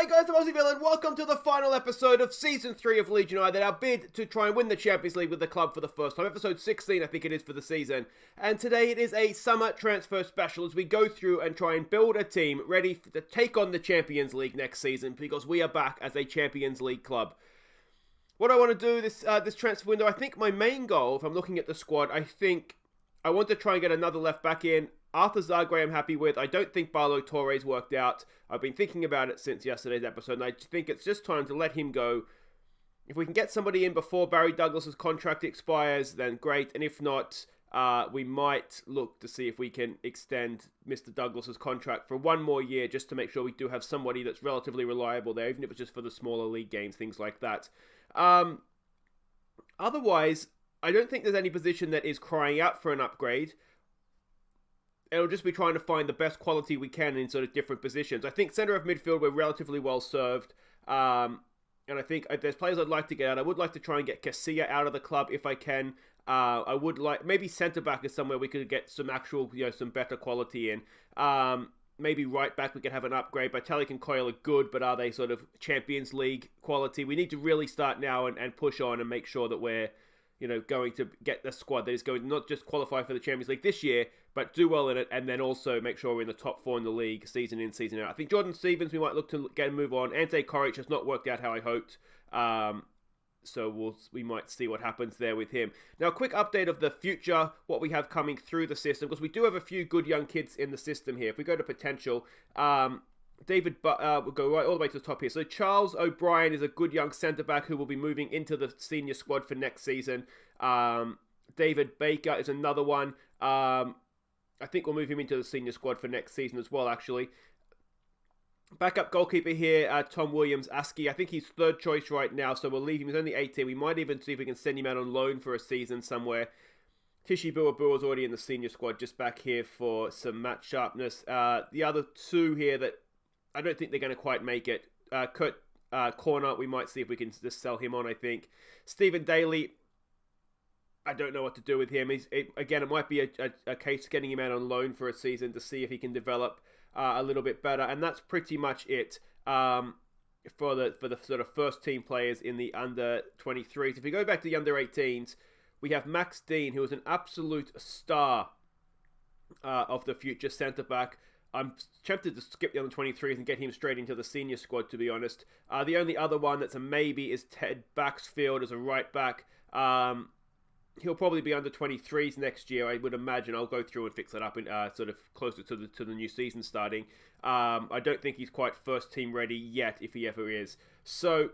Hey guys, I'm Aussie Villain. Welcome to the final episode of Season 3 of Leeds United, our bid to try and win the Champions League with the club for the first time. Episode 16, I think it is, for the season. And today it is a summer transfer special as we go through and try and build a team ready to take on the Champions League next season, because we are back as a Champions League club. What I want to do this transfer window, I think my main goal, if I'm looking at the squad, I think I want to try and get another left back in. Arthur Zagre I'm happy with. I don't think Barlow Torres worked out. I've been thinking about it since yesterday's episode, and I think it's just time to let him go. If we can get somebody in before Barry Douglas's contract expires, then great. And if not, we might look to see if we can extend Mr. Douglas's contract for one more year, just to make sure we do have somebody that's relatively reliable there, even if it's just for the smaller league games, things like that. Otherwise, I don't think there's any position that is crying out for an upgrade. It'll just be trying to find the best quality we can in sort of different positions. I think centre of midfield, we're relatively well served. And I think there's players I'd like to get out. I would like to try and get Casilla out of the club if I can. I would like, maybe centre back is somewhere we could get some actual, some better quality in. Maybe right back we could have an upgrade. Batalik and Coyle are good, but are they sort of Champions League quality? We need to really start now and push on and make sure that we're, going to get the squad that is going to not just qualify for the Champions League this year, but do well in it, and then also make sure we're in the top 4 in the league, season in, season out. I think Jordan Stevens, we might look to get and move on. Ante Coric has not worked out how I hoped, so we might see what happens there with him. Now, a quick update of the future, what we have coming through the system, because we do have a few good young kids in the system here. If we go to potential, David, we'll go right all the way to the top here. So Charles O'Brien is a good young centre-back who will be moving into the senior squad for next season. David Baker is another one. I think we'll move him into the senior squad for next season as well, actually. Backup goalkeeper here, Tom Williams-Askey. I think he's third choice right now, so we'll leave him. He's only 18. We might even see if we can send him out on loan for a season somewhere. Tishi Buabua's already in the senior squad, just back here for some match sharpness. The other two here that I don't think they're going to quite make it. Kurt Corner, we might see if we can just sell him on, I think. Stephen Daly, I don't know what to do with him. Again, it might be a case of getting him out on loan for a season to see if he can develop a little bit better. And that's pretty much it for the sort of first team players in the under 23s. If we go back to the under 18s, we have Max Dean, who is an absolute star of the future centre-back. I'm tempted to skip the under 23s and get him straight into the senior squad, to be honest. The only other one that's a maybe is Ted Baxfield as a right back. He'll probably be under 23s next year, I would imagine. I'll go through and fix that up in, sort of closer to the new season starting. I don't think he's quite first team ready yet, if he ever is. So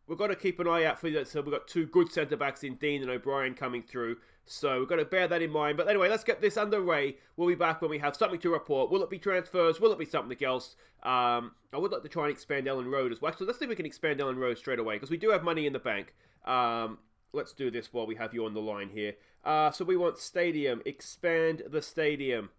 we've got to keep an eye out for that. So we've got two good centre backs in Dean and O'Brien coming through. So we've got to bear that in mind. But anyway, let's get this underway. We'll be back when we have something to report. Will it be transfers? Will it be something else? I would like to try and expand Ellen Road as well. Actually, let's see if we can expand Ellen Road straight away, because we do have money in the bank. Let's do this while we have you on the line here. So we want stadium. Expand the stadium.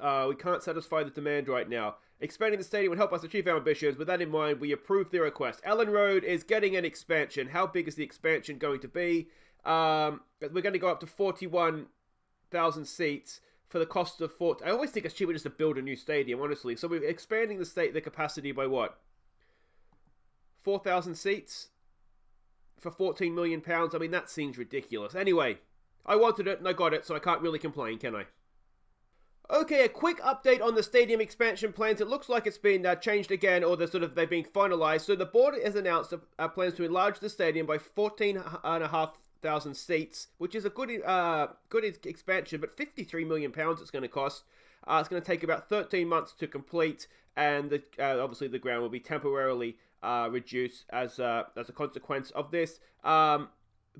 We can't satisfy the demand right now. Expanding the stadium would help us achieve our ambitions. With that in mind, we approve the request. Ellen Road is getting an expansion. How big is the expansion going to be? We're going to go up to 41,000 seats for the cost of 40. I always think it's cheaper just to build a new stadium, honestly. So we're expanding the capacity by what? 4,000 seats for £14 million. I mean, that seems ridiculous. Anyway, I wanted it and I got it, so I can't really complain, can I? Okay, a quick update on the stadium expansion plans. It looks like it's been changed again, or they've been finalised. So the board has announced plans to enlarge the stadium by 14,500 seats, which is a good expansion, but £53 million it's going to cost. It's going to take about 13 months to complete, and obviously the ground will be temporarily reduced as a consequence of this. The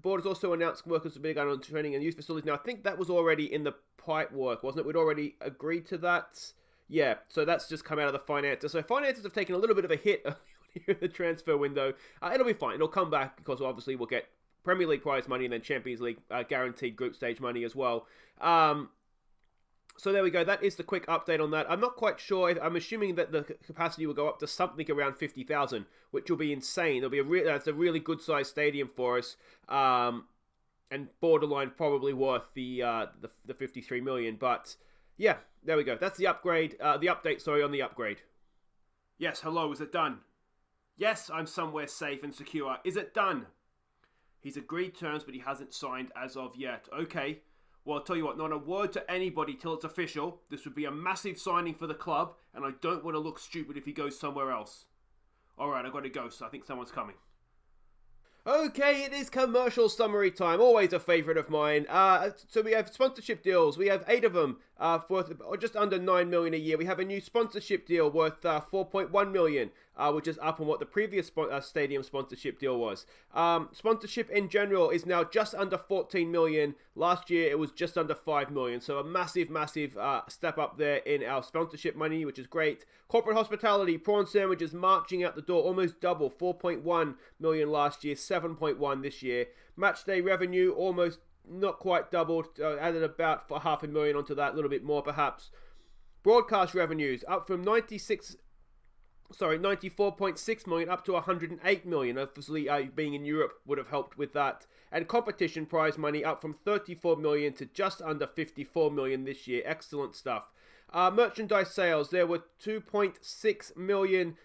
board has also announced workers to be begun on training and youth facilities. Now, I think that was already in the pipe work, wasn't it? We'd already agreed to that. Yeah, so that's just come out of the finances. So finances have taken a little bit of a hit in the transfer window. It'll be fine. It'll come back because obviously we'll get Premier League prize money and then Champions League guaranteed group stage money as well. So there we go. That is the quick update on that. I'm not quite sure. I'm assuming that the capacity will go up to something around 50,000, which will be insane. It'll be that's a really good sized stadium for us, and borderline probably worth the 53 million. But yeah, there we go. That's the upgrade. The update. Sorry, on the upgrade. Yes, hello, is it done? Yes, I'm somewhere safe and secure. Is it done? He's agreed terms, but he hasn't signed as of yet. Okay. Well, I'll tell you what, not a word to anybody till it's official. This would be a massive signing for the club, and I don't want to look stupid if he goes somewhere else. Alright, I've got to go, so I think someone's coming. Okay, it is commercial summary time. Always a favourite of mine. So we have sponsorship deals. We have 8 of them worth just under 9 million a year. We have a new sponsorship deal worth 4.1 million, which is up on what the previous stadium sponsorship deal was. Sponsorship in general is now just under 14 million. Last year it was just under 5 million. So a massive step up there in our sponsorship money, which is great. Corporate hospitality, prawn sandwiches marching out the door, almost double, 4.1 million last year, 7.1 this year. Match day revenue almost not quite doubled, added about for 500,000 onto that, a little bit more perhaps. Broadcast revenues up from 94.6 million up to 108 million. Obviously, being in Europe would have helped with that. And competition prize money up from 34 million to just under 54 million this year. Excellent stuff. Merchandise sales, there were 2.6 million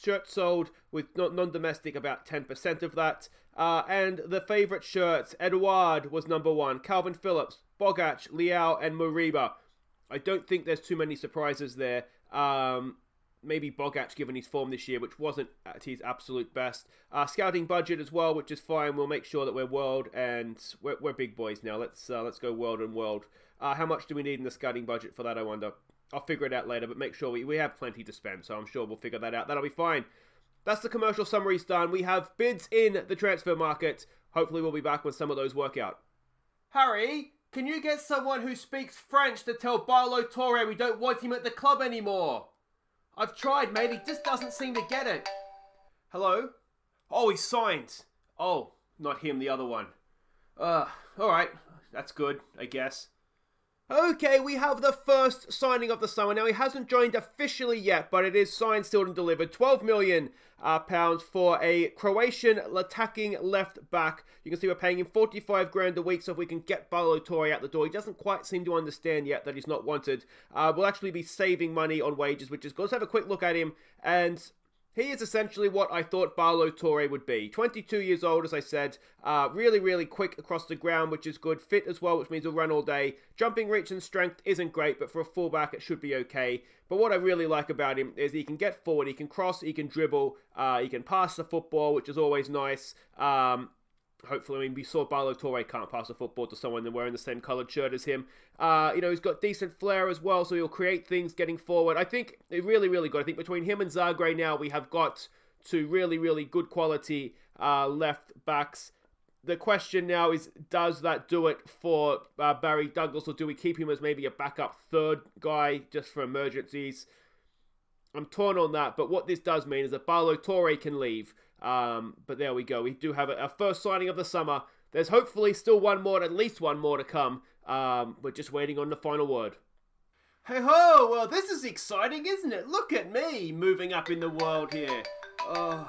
shirts sold, with non-domestic about 10% of that. And the favourite shirts, Edouard was number 1, Calvin Phillips, Bogac, Leao and Moriba. I don't think there's too many surprises there. Maybe Bogac given his form this year, which wasn't at his absolute best. Scouting budget as well, which is fine. We'll make sure that we're world and we're big boys now. Let's go world and world. How much do we need in the scouting budget for that, I wonder? I'll figure it out later, but make sure we have plenty to spend, so I'm sure we'll figure that out. That'll be fine. That's the commercial summaries done. We have bids in the transfer market. Hopefully we'll be back when some of those work out. Harry, can you get someone who speaks French to tell Barlow Torre we don't want him at the club anymore? I've tried, mate. He just doesn't seem to get it. Hello? Oh, he's signed. Oh, not him, the other one. Alright. That's good, I guess. Okay, we have the first signing of the summer. Now, he hasn't joined officially yet, but it is signed, sealed and delivered. 12 million pounds for a Croatian attacking left back. You can see we're paying him 45 grand a week, so if we can get Barlow Torre out the door. He doesn't quite seem to understand yet that he's not wanted. We'll actually be saving money on wages, which is good. Let's have a quick look at him, and he is essentially what I thought Barlow Torre would be. 22 years old, as I said. Really quick across the ground, which is good. Fit as well, which means he'll run all day. Jumping reach and strength isn't great, but for a fullback, it should be okay. But what I really like about him is he can get forward, he can cross, he can dribble, he can pass the football, which is always nice. Hopefully, I mean, we saw Barlow Torre can't pass a football to someone wearing the same coloured shirt as him. He's got decent flair as well, so he'll create things getting forward. I think it really good. I think between him and Zagreb now, we have got two really good quality left backs. The question now is, does that do it for Barry Douglas, or do we keep him as maybe a backup third guy just for emergencies? I'm torn on that, but what this does mean is that Barlow Torre can leave. But there we go. We do have our first signing of the summer. There's hopefully still at least one more to come. We're just waiting on the final word. Hey ho! Well, this is exciting, isn't it? Look at me moving up in the world here. Oh.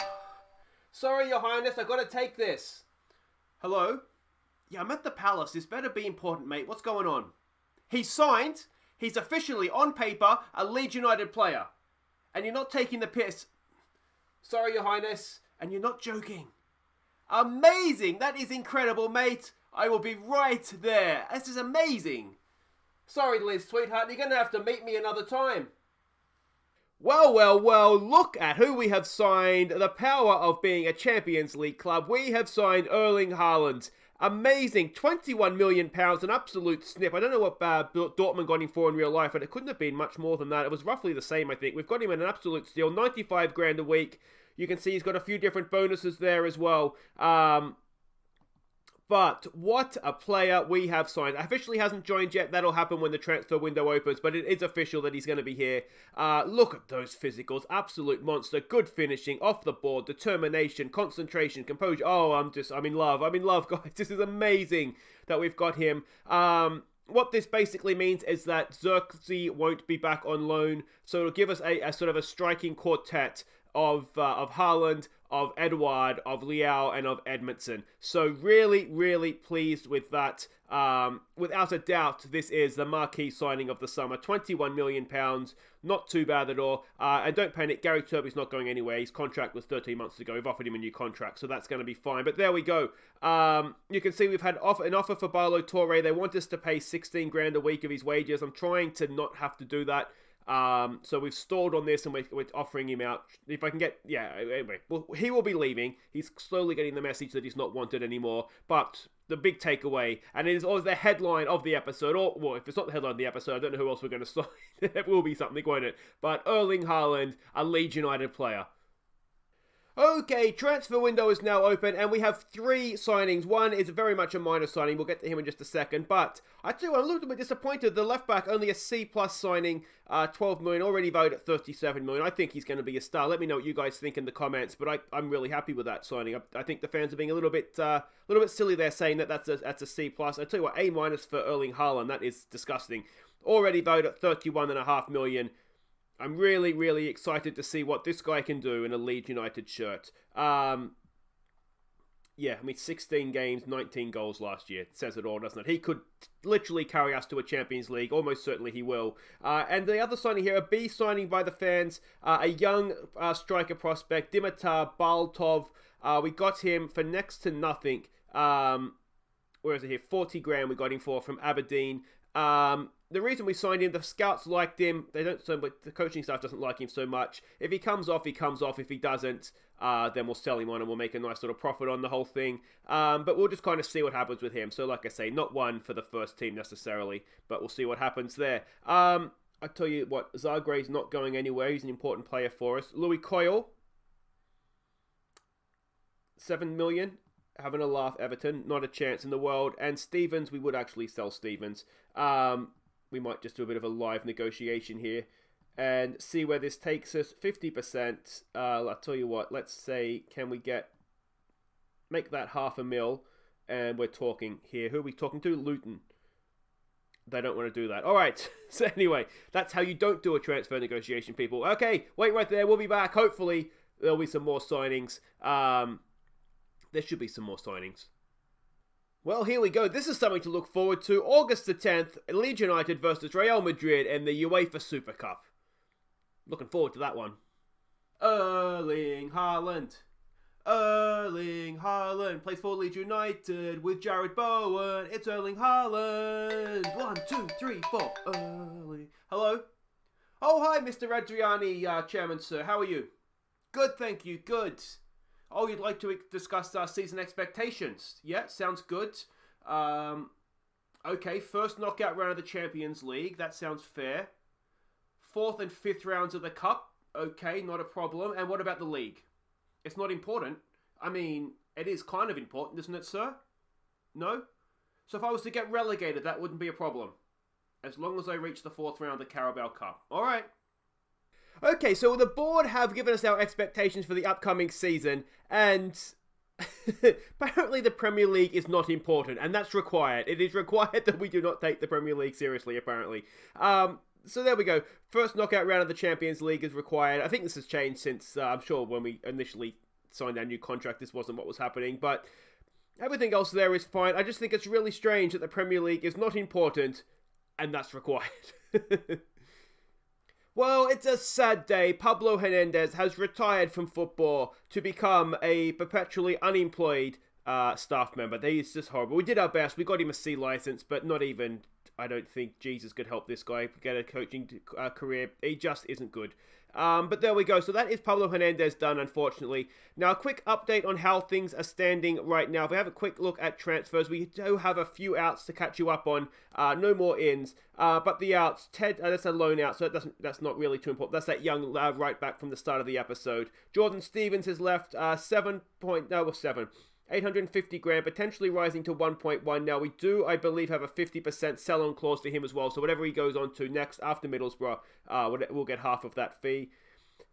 Sorry, Your Highness, I've got to take this. Hello? Yeah, I'm at the palace. This better be important, mate. What's going on? He's signed. He's officially, on paper, a Leeds United player. And you're not taking the piss. Sorry, Your Highness. And you're not joking. Amazing! That is incredible, mate. I will be right there. This is amazing. Sorry, Liz, sweetheart. You're going to have to meet me another time. Well, look at who we have signed. The power of being a Champions League club. We have signed Erling Haaland. Amazing. £21 million, an absolute snip. I don't know what Dortmund got him for in real life, but it couldn't have been much more than that. It was roughly the same, I think. We've got him at an absolute steal. 95 grand a week. You can see he's got a few different bonuses there as well. But what a player we have signed. Officially hasn't joined yet. That'll happen when the transfer window opens, but it is official that he's going to be here. Look at those physicals. Absolute monster. Good finishing. Off the board. Determination. Concentration. Composure. Oh, I'm in love. I'm in love, guys. This is amazing that we've got him. What this basically means is that Xerxes won't be back on loan. So it'll give us a sort of a striking quartet of Haaland, of Edouard, of Liao, and of Edmondson. So really, really pleased with that. Without a doubt, this is the marquee signing of the summer. £21 million, not too bad at all. And don't panic, Gary Turby's not going anywhere. His contract was 13 months ago. We've offered him a new contract, so that's going to be fine. But there we go. You can see we've had an offer for Barlow Torre. They want us to pay 16 grand a week of his wages. I'm trying to not have to do that. So we've stalled on this and we're offering him out. If I can get, anyway, well, he will be leaving. He's slowly getting the message that he's not wanted anymore. But the big takeaway, and it is always the headline of the episode, or, well, if it's not the headline of the episode, I don't know who else we're going to sign. It will be something, won't it? But Erling Haaland, a Leeds United player. Okay, transfer window is now open, and we have 3 signings. One is very much a minor signing. We'll get to him in just a second. But I tell you what, I'm a little bit disappointed. The left back, only a C+ signing, 12 million, already valued at 37 million. I think he's going to be a star. Let me know what you guys think in the comments. But I'm really happy with that signing. I think the fans are being a little bit silly there, saying that that's a C+. I tell you what, A- for Erling Haaland. That is disgusting. Already valued at 31.5 million. I'm really, really excited to see what this guy can do in a Leeds United shirt. 16 games, 19 goals last year. It says it all, doesn't it? He could literally carry us to a Champions League. Almost certainly he will. And the other signing here, a B signing by the fans, a young striker prospect, Dimitar Baltov. We got him for next to nothing. Where is it here? 40 grand we got him for from Aberdeen. The reason we signed him, the scouts liked him. They don't, but the coaching staff doesn't like him so much. If he comes off, he comes off. If he doesn't, then we'll sell him on and we'll make a nice little profit on the whole thing. But we'll just kind of see what happens with him. So like I say, not one for the first team necessarily, but we'll see what happens there. I tell you what, Zagre's not going anywhere. He's an important player for us. Louis Coyle, 7 million. Having a laugh, Everton. Not a chance in the world. And Stevens, we would actually sell Stevens. We might just do a bit of a live negotiation here and see where this takes us. 50%. I'll tell you what, let's say, can we make that $500,000? And we're talking here. Who are we talking to? Luton. They don't want to do that. All right. So anyway, that's how you don't do a transfer negotiation, people. Okay, wait right there. We'll be back. Hopefully, there'll be some more signings. There should be some more signings. Well, here we go. This is something to look forward to. August the 10th, Leeds United versus Real Madrid in the UEFA Super Cup. Looking forward to that one. Erling Haaland. Erling Haaland plays for Leeds United with Jared Bowen. It's Erling Haaland. 1, 2, 3, 4. Erling. Hello? Oh, hi, Mr. Adriani, Chairman, sir. How are you? Good, thank you. Good. Oh, you'd like to discuss our season expectations? Yeah, sounds good. Okay, first knockout round of the Champions League. That sounds fair. 4th and 5th rounds of the Cup. Okay, not a problem. And what about the league? It's not important. I mean, it is kind of important, isn't it, sir? No? So if I was to get relegated, that wouldn't be a problem. As long as I reach the 4th round of the Carabao Cup. All right. Okay, so the board have given us our expectations for the upcoming season, and apparently the Premier League is not important, and that's required. It is required that we do not take the Premier League seriously, apparently. So there we go. First knockout round of the Champions League is required. I think this has changed since, I'm sure when we initially signed our new contract, this wasn't what was happening, but everything else there is fine. I just think it's really strange that the Premier League is not important, and that's required. Well, it's a sad day. Pablo Hernandez has retired from football to become a perpetually unemployed staff member. It's just horrible. We did our best. We got him a C license, but not even, I don't think Jesus could help this guy get a coaching career. He just isn't good. But there we go. So that is Pablo Hernandez done, unfortunately. Now, a quick update on how things are standing right now. If we have a quick look at transfers, we do have a few outs to catch you up on. No more ins. But the outs, Ted, that's a loan out, so that's not really too important. That's that young right back from the start of the episode. Jordan Stevens has left 850 grand, potentially rising to 1.1. Now, we do, I believe, have a 50% sell-on clause for him as well. So whatever he goes on to next after Middlesbrough, we'll get half of that fee.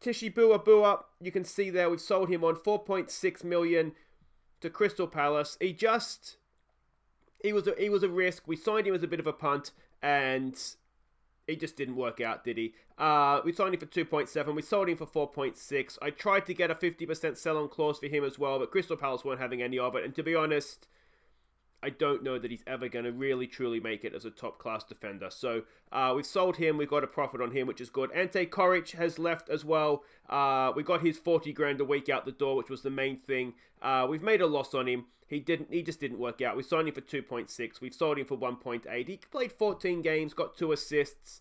Tishi Bua, you can see there, we've sold him on 4.6 million to Crystal Palace. He was a risk. We signed him as a bit of a punt, and He just didn't work out, did he? We signed him for 2.7. We sold him for 4.6. I tried to get a 50% sell-on clause for him as well, but Crystal Palace weren't having any of it. And to be honest, I don't know that he's ever going to really, truly make it as a top-class defender. So we've sold him. We've got a profit on him, which is good. Ante Koric has left as well. We got his 40 grand a week out the door, which was the main thing. We've made a loss on him. He just didn't work out. We signed him for 2.6. We've sold him for 1.8. He played 14 games, got 2 assists.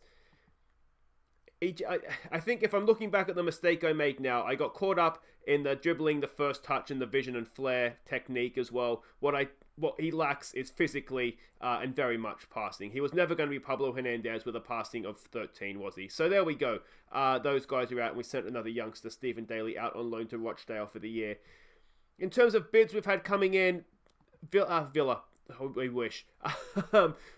I think if I'm looking back at the mistake I made now, I got caught up in the dribbling, the first touch, and the vision and flair technique as well. What he lacks is physically and very much passing. He was never going to be Pablo Hernandez with a passing of 13, was he? So there we go. Those guys are out, and we sent another youngster, Stephen Daly, out on loan to Rochdale for the year. In terms of bids we've had coming in, Villa. We wish.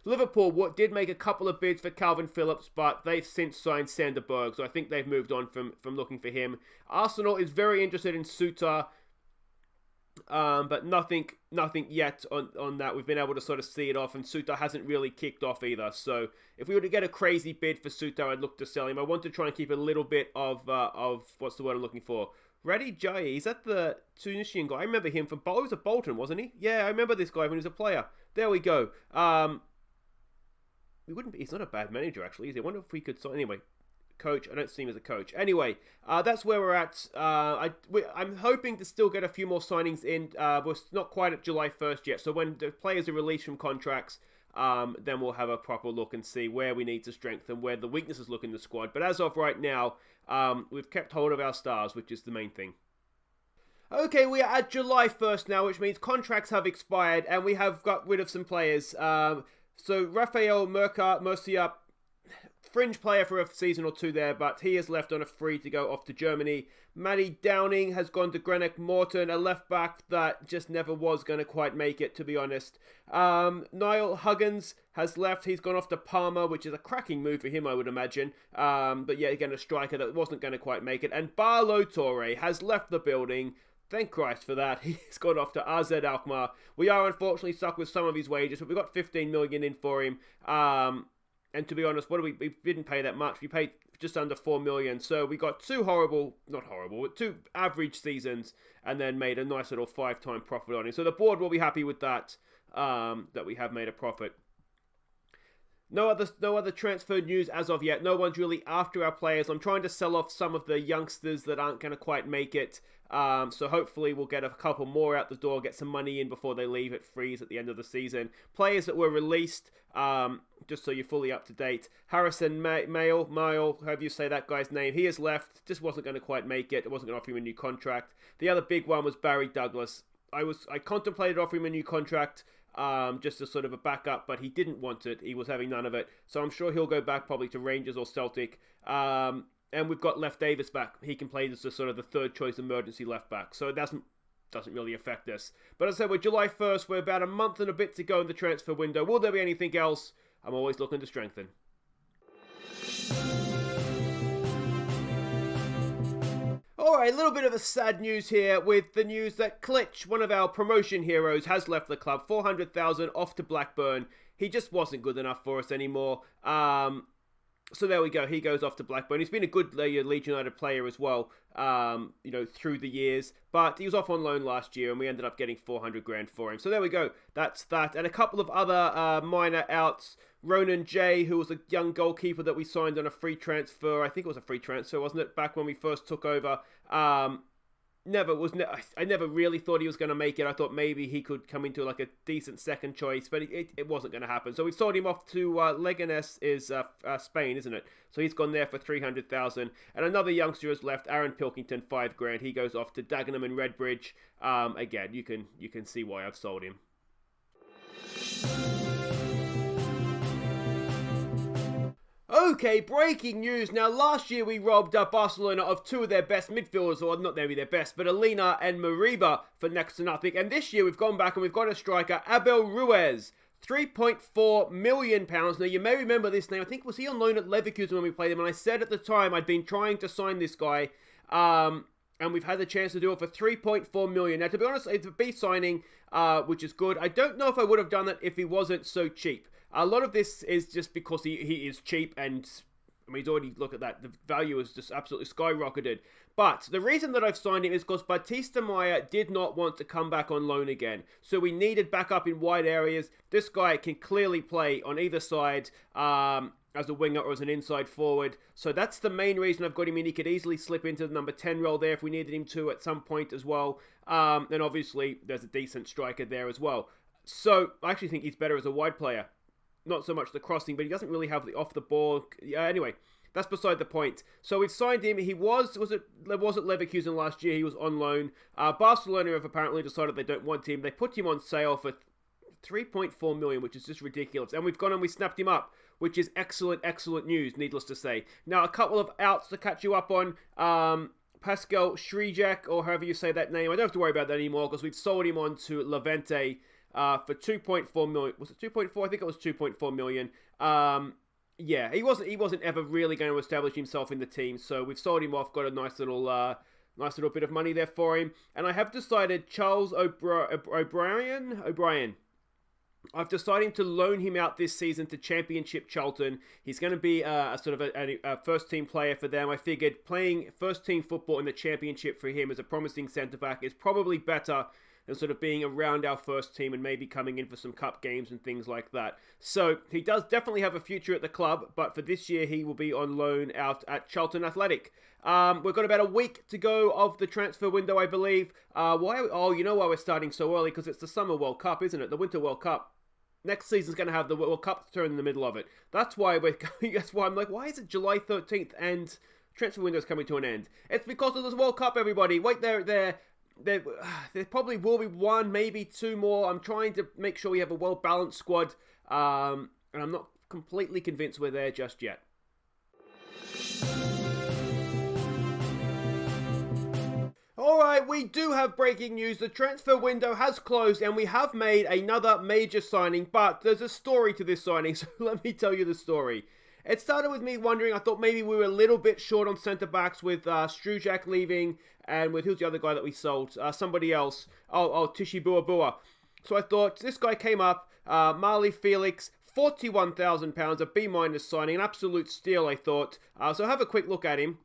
Liverpool did make a couple of bids for Calvin Phillips, but they've since signed Sander Berg, so I think they've moved on from looking for him. Arsenal is very interested in Suter, but nothing yet on that. We've been able to sort of see it off, and Suter hasn't really kicked off either. So if we were to get a crazy bid for Suter, I'd look to sell him. I want to try and keep a little bit of what's the word I'm looking for? Radi Jai, is that the Tunisian guy? I remember him from... He was at Bolton, wasn't he? Yeah, I remember this guy when he was a player. There we go. He's not a bad manager, actually, is he? I wonder if we could... Anyway, coach. I don't see him as a coach. Anyway, that's where we're at. I'm hoping to still get a few more signings in. We're not quite at July 1st yet, so when the players are released from contracts, then we'll have a proper look and see where we need to strengthen, where the weaknesses look in the squad. But as of right now, we've kept hold of our stars, which is the main thing. Okay, we are at July 1st now, which means contracts have expired, and we have got rid of some players. So Rafael Murcia, fringe player for a season or two there, but he has left on a free to go off to Germany. Matty Downing has gone to Greenock Morton, a left back that just never was going to quite make it, to be honest. Niall Huggins has left. He's gone off to Parma, which is a cracking move for him, I would imagine. But yeah, again, a striker that wasn't going to quite make it. And Barlow Torre has left the building. Thank Christ for that. He's gone off to AZ Alkmaar. We are unfortunately stuck with some of his wages, but we got 15 million in for him. And to be honest, we didn't pay that much. We paid just under 4 million. So we got two average seasons and then made a nice little 5-time profit on him. So the board will be happy with that, that we have made a profit. No other transfer news as of yet. No one's really after our players. I'm trying to sell off some of the youngsters that aren't going to quite make it. So hopefully we'll get a couple more out the door, get some money in before they leave at freeze at the end of the season. Players that were released, just so you're fully up to date. Harrison Mayle, however you say that guy's name, he has left. Just wasn't going to quite make it. It wasn't going to offer him a new contract. The other big one was Barry Douglas. I contemplated offering him a new contract, just as sort of a backup, but he didn't want it. He was having none of it. So I'm sure he'll go back probably to Rangers or Celtic. And we've got Leif Davis back. He can play as a sort of the third choice emergency left back. So it doesn't really affect us. But as I said, we're July 1st. We're about a month and a bit to go in the transfer window. Will there be anything else? I'm always looking to strengthen. Alright, a little bit of a sad news here with the news that Klitsch, one of our promotion heroes, has left the club. 400,000 off to Blackburn. He just wasn't good enough for us anymore. So there we go. He goes off to Blackburn. He's been a good Leeds United player as well, through the years. But he was off on loan last year, and we ended up getting 400 grand for him. So there we go. That's that. And a couple of other minor outs. Ronan J, who was a young goalkeeper that we signed on a free transfer. I think it was a free transfer, wasn't it? Back when we first took over. I never really thought he was going to make it. I thought maybe he could come into like a decent second choice, but it wasn't going to happen. So we sold him off to Leganés, is Spain, isn't it? So he's gone there for 300,000. And another youngster has left, Aaron Pilkington, 5 grand. He goes off to Dagenham and Redbridge. Again, you can see why I've sold him. Okay, breaking news. Now, last year we robbed Barcelona of 2 of their best midfielders, or not maybe their best, but Alina and Mariba for next to nothing. And this year we've gone back and we've got a striker, Abel Ruiz, £3.4 million. Now, you may remember this name. I think, was he on loan at Leverkusen when we played him? And I said at the time I'd been trying to sign this guy, and we've had the chance to do it for 3.4 million. Now, to be honest, it's a B signing, which is good. I don't know if I would have done it if he wasn't so cheap. A lot of this is just because he is cheap, and I mean, he's already, look at that, the value has just absolutely skyrocketed. But the reason that I've signed him is because Batista Meyer did not want to come back on loan again. So we needed backup in wide areas. This guy can clearly play on either side as a winger or as an inside forward. So that's the main reason I've got him in. He could easily slip into the number 10 role there if we needed him to at some point as well. And obviously, there's a decent striker there as well. So I actually think he's better as a wide player. Not so much the crossing, but he doesn't really have the off the ball. Anyway, that's beside the point. So we've signed him. He was at Leverkusen last year. He was on loan. Barcelona have apparently decided they don't want him. They put him on sale for 3.4 million, which is just ridiculous. And we've gone and we snapped him up, which is excellent news, needless to say. Now, a couple of outs to catch you up on. Pascal Schrijek, or however you say that name. I don't have to worry about that anymore because we've sold him on to Levante for 2.4 million. Was it 2.4? I think it was 2.4 million. Yeah, he wasn't ever really going to establish himself in the team, so we've sold him off, got a nice little bit of money there for him. And I have decided Charles O'Brien. I've decided to loan him out this season to Championship Charlton. He's going to be a sort of a first-team player for them. I figured playing first-team football in the Championship for him as a promising centre-back is probably better than sort of being around our first team and maybe coming in for some cup games and things like that. So he does definitely have a future at the club, but for this year he will be on loan out at Charlton Athletic. We've got about a week to go of the transfer window, I believe. You know why we're starting so early? Because it's the Summer World Cup, isn't it? The Winter World Cup. Next season's going to have the World Cup turn in the middle of it. That's why we're going. That's why I'm like, why is it July 13th and transfer window's coming to an end? It's because of this World Cup, everybody. Wait, there probably will be one, maybe two more. I'm trying to make sure we have a well-balanced squad, and I'm not completely convinced we're there just yet. Alright, we do have breaking news. The transfer window has closed and we have made another major signing, but there's a story to this signing, so let me tell you the story. It started with me wondering, I thought maybe we were a little bit short on centre-backs with Strujak leaving and with, who's the other guy that we sold? Somebody else. Tishi Bua. So I thought, this guy came up, Marley Felix, £41,000, a B- signing, an absolute steal, I thought. So have a quick look at him.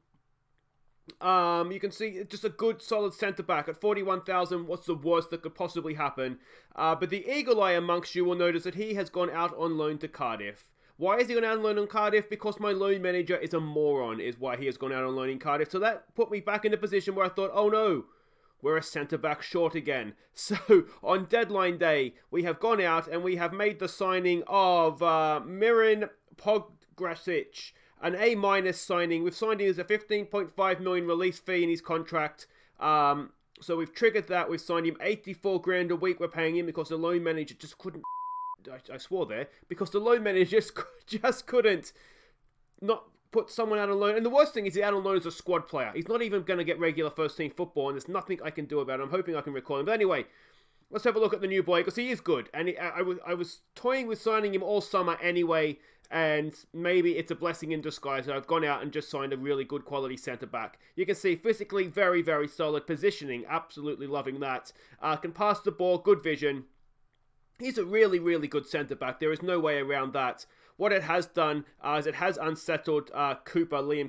You can see just a good solid centre-back at 41,000. What's the worst that could possibly happen? But the eagle eye amongst you will notice that he has gone out on loan to Cardiff. Why is he gone out on loan in Cardiff? Because my loan manager is a moron, is why he has gone out on loan in Cardiff. So that put me back in a position where I thought, oh no, we're a centre-back short again. So on deadline day, we have gone out and we have made the signing of Miran Pograsic, an A- signing. We've signed him as a 15.5 million release fee in his contract. So we've triggered that. We've signed him 84 grand a week. We're paying him because the loan manager just couldn't. I swore there, because the loan manager just couldn't not put someone out on loan. And the worst thing is he's out on loan as a squad player. He's not even going to get regular first team football, and there's nothing I can do about it. I'm hoping I can recall him. But anyway, let's have a look at the new boy, because he is good. And I was toying with signing him all summer anyway, and maybe it's a blessing in disguise. I've gone out and just signed a really good quality centre-back. You can see physically very, very solid. Positioning, absolutely loving that. Can pass the ball, good vision. He's a really, really good centre-back. There is no way around that. What it has done is it has unsettled Liam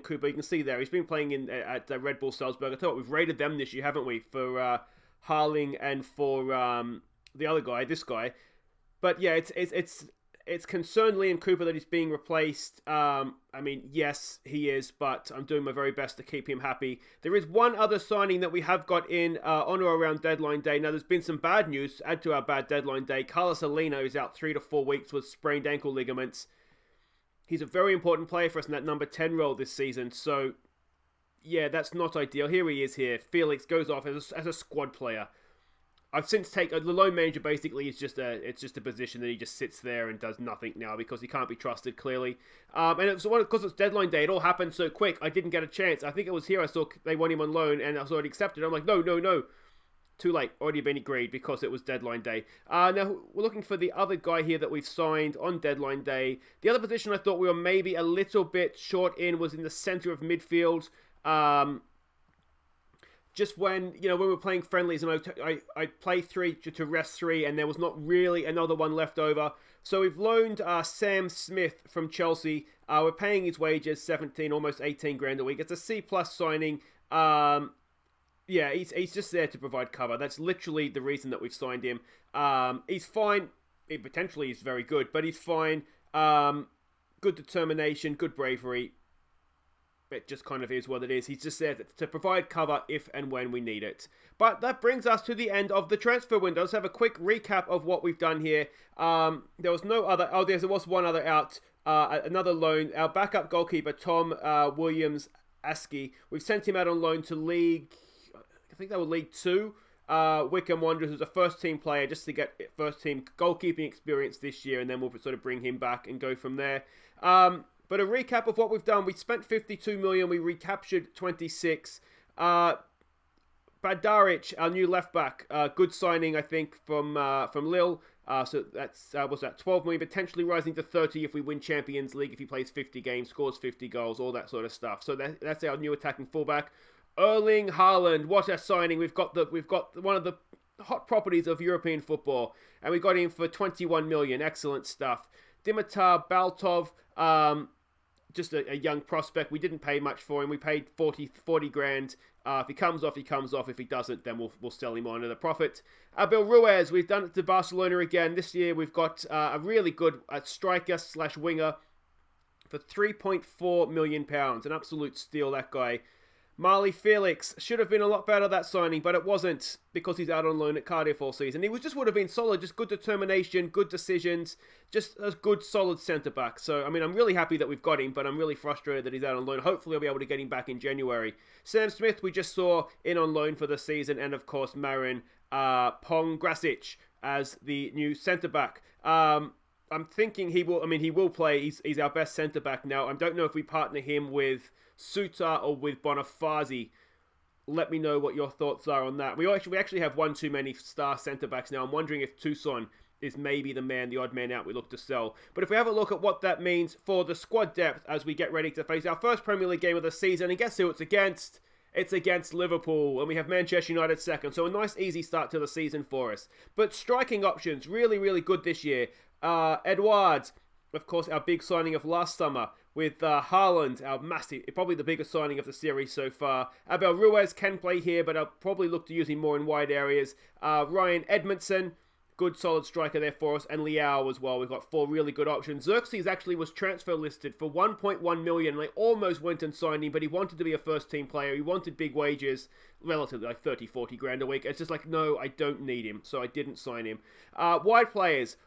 Cooper. You can see there, he's been playing at Red Bull Salzburg. I thought we've rated them this year, haven't we? For Harling and for the other guy, this guy. But yeah, it's concerned Liam Cooper that he's being replaced. I mean, yes, he is, but I'm doing my very best to keep him happy. There is one other signing that we have got in on or around deadline day. Now, there's been some bad news to add to our bad deadline day. Carlos Alino is out 3 to 4 weeks with sprained ankle ligaments. He's a very important player for us in that number 10 role this season. So, yeah, that's not ideal. Here he is here. Felix goes off as a squad player. I've since taken the loan manager. Basically, it's just a position that he just sits there and does nothing now because he can't be trusted clearly. And it's because it's deadline day. It all happened so quick. I didn't get a chance. I think it was here I saw they want him on loan, and I was already accepted. I'm like, no, too late. Already been agreed because it was deadline day. Now we're looking for the other guy here that we've signed on deadline day. The other position I thought we were maybe a little bit short in was in the center of midfield. just when when we're playing friendlies, and I play 3 to rest 3, and there was not really another one left over. So we've loaned Sam Smith from Chelsea. We're paying his wages, 17, almost 18 grand a week. It's a C plus signing. Yeah, he's just there to provide cover. That's literally the reason that we've signed him. He's fine. Potentially he's very good, but he's fine. Good determination, good bravery. It just kind of is what it is. He's just there to provide cover if and when we need it. But that brings us to the end of the transfer window. Let's have a quick recap of what we've done here. There was no other... Oh, there was one other out. Another loan. Our backup goalkeeper, Tom Williams-Askey. We've sent him out on loan to League... I think they were League 2. Wickham Wanderers, who's a first-team player, just to get first-team goalkeeping experience this year, and then we'll sort of bring him back and go from there. But a recap of what we've done: we spent 52 million, we recaptured 26. Badaric, our new left back, good signing, I think, from Lille. So that's what's that? 12 million, potentially rising to 30 if we win Champions League, if he plays 50 games, scores 50 goals, all that sort of stuff. So that's our new attacking fullback. Erling Haaland, what a signing! We've got one of the hot properties of European football, and we got him for 21 million. Excellent stuff. Dimitar Baltov, just a young prospect. We didn't pay much for him. We paid 40 grand. If he comes off, he comes off. If he doesn't, then we'll sell him on at a profit. Abel Ruiz, we've done it to Barcelona again. This year we've got a really good striker / winger for £3.4 million. An absolute steal, that guy. Marley Felix should have been a lot better, that signing, but it wasn't, because he's out on loan at Cardiff all season. He would have been solid, just good determination, good decisions, just a good solid centre-back. So, I mean, I'm really happy that we've got him, but I'm really frustrated that he's out on loan. Hopefully I'll be able to get him back in January. Sam Smith, we just saw in on loan for the season, and of course Marin Pongrasic as the new centre-back. I'm thinking he will play. He's our best centre-back now. I don't know if we partner him with Suter or with Bonifazi. Let me know what your thoughts are on that. We actually have one too many star centre-backs now. I'm wondering if Toussaint is maybe the odd man out we look to sell. But if we have a look at what that means for the squad depth as we get ready to face our first Premier League game of the season, and guess who it's against? It's against Liverpool, and we have Manchester United second. So a nice, easy start to the season for us. But striking options, really, really good this year. Edouard, of course, our big signing of last summer, with Haaland, our massive, probably the biggest signing of the series so far. Abel Ruiz can play here, but I'll probably look to use him more in wide areas. Ryan Edmondson, good solid striker there for us, and Leao as well. We've got 4 really good options. Xerxes actually was transfer listed for 1.1 million, and they almost went and signed him, but he wanted to be a first-team player. He wanted big wages, relatively like 30, 40 grand a week. It's just like, no, I don't need him, so I didn't sign him. Wide players.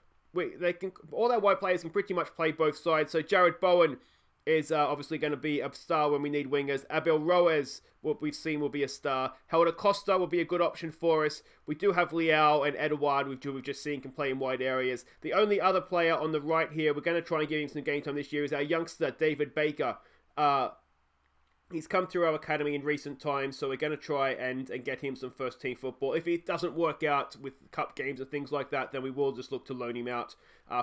All our wide players can pretty much play both sides. So Jared Bowen is obviously going to be a star when we need wingers. Abel Ruiz, what we've seen, will be a star. Helder Costa will be a good option for us. We do have Leao and Edouard, we've just seen, can play in wide areas. The only other player on the right here, we're going to try and give him some game time this year, is our youngster, David Baker. He's come through our academy in recent times, so we're going to try and get him some first-team football. If it doesn't work out with cup games and things like that, then we will just look to loan him out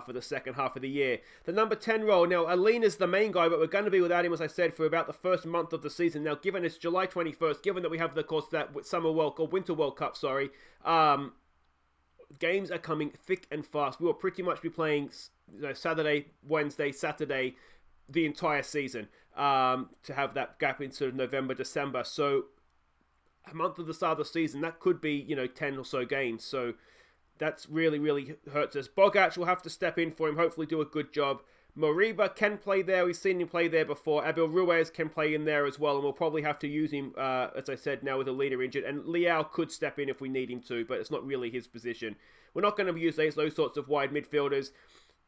for the second half of the year. The number 10 role, now, Alina's the main guy, but we're going to be without him, as I said, for about the first month of the season. Now, given it's July 21st, given that we have, of course, that Winter World Cup, games are coming thick and fast. We will pretty much be playing Saturday, Wednesday, Saturday, the entire season, to have that gap in sort of November, December. So a month of the start of the season, that could be, 10 or so games. So that's really, really hurts us. Bogac will have to step in for him, hopefully do a good job. Moriba can play there. We've seen him play there before. Abel Ruiz can play in there as well, and we'll probably have to use him, as I said, now with a leader injured. And Leao could step in if we need him to, but it's not really his position. We're not going to use those sorts of wide midfielders.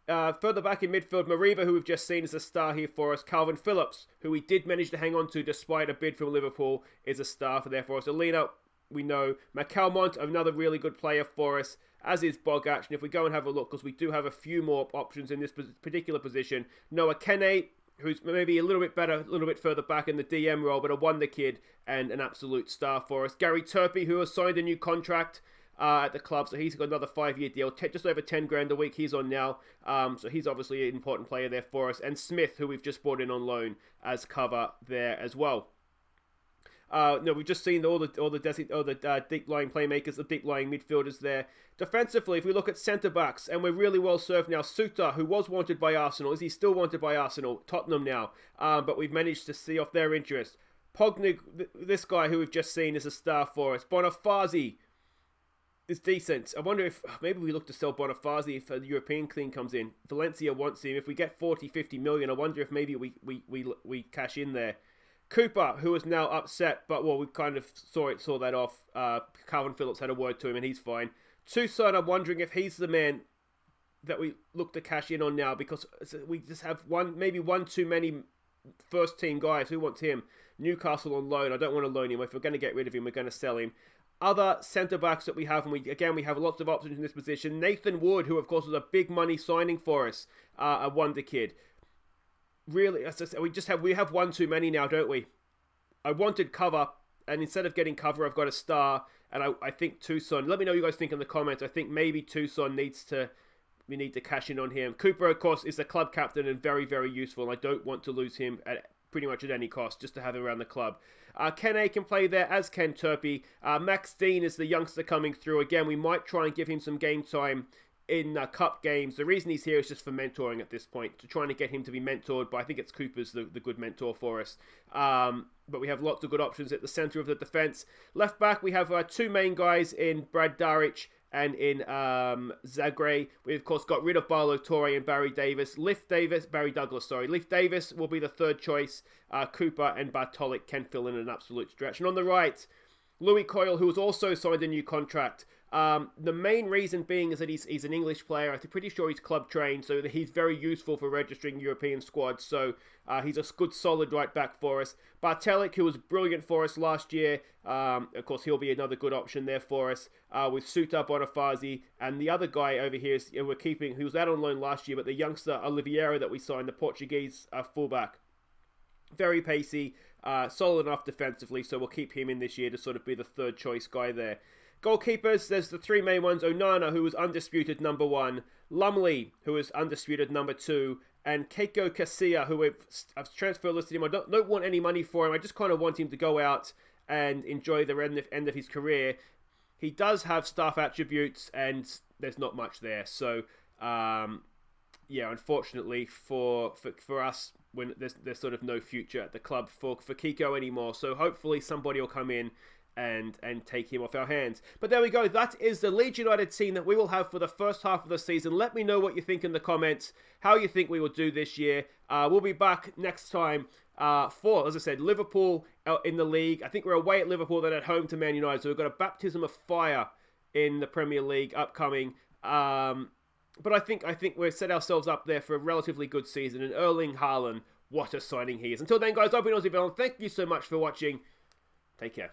Further back in midfield, Moriba, who we've just seen as a star here for us. Calvin Phillips, who we did manage to hang on to despite a bid from Liverpool, is a star for there for us. Alina, we know. McAlmont, another really good player for us, as is Bogac. And if we go and have a look, because we do have a few more options in this particular position. Noah Kene, who's maybe a little bit better, a little bit further back in the DM role, but a wonder kid and an absolute star for us. Gary Turpie, who has signed a new contract at the club, so he's got another 5-year deal, just over 10 grand a week he's on now, so he's obviously an important player there for us. And Smith, who we've just brought in on loan as cover there as well. No, we've just seen all the deep lying playmakers, the deep lying midfielders there. Defensively, if we look at centre backs, and we're really well served now. Suter, who was wanted by Arsenal, is he still wanted by Arsenal? Tottenham now, but we've managed to see off their interest. Pognig, this guy who we've just seen, is a star for us. Bonifazi is decent. I wonder if maybe we look to sell Bonifazi if a European clean comes in. Valencia wants him. If we get 40, 50 million, I wonder if maybe we cash in there. Cooper, who is now upset, but we kind of saw that off. Calvin Phillips had a word to him, and he's fine. Toussaint, I'm wondering if he's the man that we look to cash in on now, because we just have maybe one too many first team guys. Who wants him? Newcastle on loan. I don't want to loan him. If we're going to get rid of him, we're going to sell him. Other centre backs that we have, and we have lots of options in this position. Nathan Wood, who of course was a big money signing for us, a wonder kid. Really, as I said, we have one too many now, don't we? I wanted cover, and instead of getting cover, I've got a star, and I think Toussaint. Let me know what you guys think in the comments. I think maybe Toussaint we need to cash in on him. Cooper, of course, is the club captain and very, very useful. I don't want to lose him at pretty much at any cost, just to have him around the club. Ken A can play there, as can Turpey. Max Dean is the youngster coming through. Again, we might try and give him some game time in cup games. The reason he's here is just for mentoring at this point, to trying to get him to be mentored, but I think it's Cooper's the good mentor for us. But we have lots of good options at the centre of the defence. Left back, we have two main guys in Brad Daric and in Zagre. We, of course, got rid of Barlow Torre and Barry Douglas. Leif Davis will be the third choice. Cooper and Bartolic can fill in an absolute stretch. And on the right, Louis Coyle, who has also signed a new contract. The main reason being is that he's an English player. I'm pretty sure he's club trained, so he's very useful for registering European squads. So he's a good, solid right back for us. Bartolic, who was brilliant for us last year, of course he'll be another good option there for us. With Suter, Bonifazi, and the other guy over here we're keeping, who was out on loan last year, but the youngster Oliveira that we signed, the Portuguese fullback, very pacey, solid enough defensively. So we'll keep him in this year to sort of be the third choice guy there. Goalkeepers, there's the three main ones. Onana, who was undisputed number 1. Lumley, who is undisputed number 2. And Keiko Casilla, who I've transfer listed him. I don't want any money for him. I just kind of want him to go out and enjoy the end of his career. He does have staff attributes, and there's not much there. So, unfortunately for us, when there's sort of no future at the club for Kiko anymore. So hopefully somebody will come in and take him off our hands. But there we go. That is the Leeds United team that we will have for the first half of the season. Let me know what you think in the comments, how you think we will do this year. We'll be back next time for, as I said, Liverpool in the league. I think we're away at Liverpool, then at home to Man United. So we've got a baptism of fire in the Premier League upcoming. But I think we've set ourselves up there for a relatively good season. And Erling Haaland, what a signing he is. Until then, guys, I've been Aussie. Thank you so much for watching. Take care.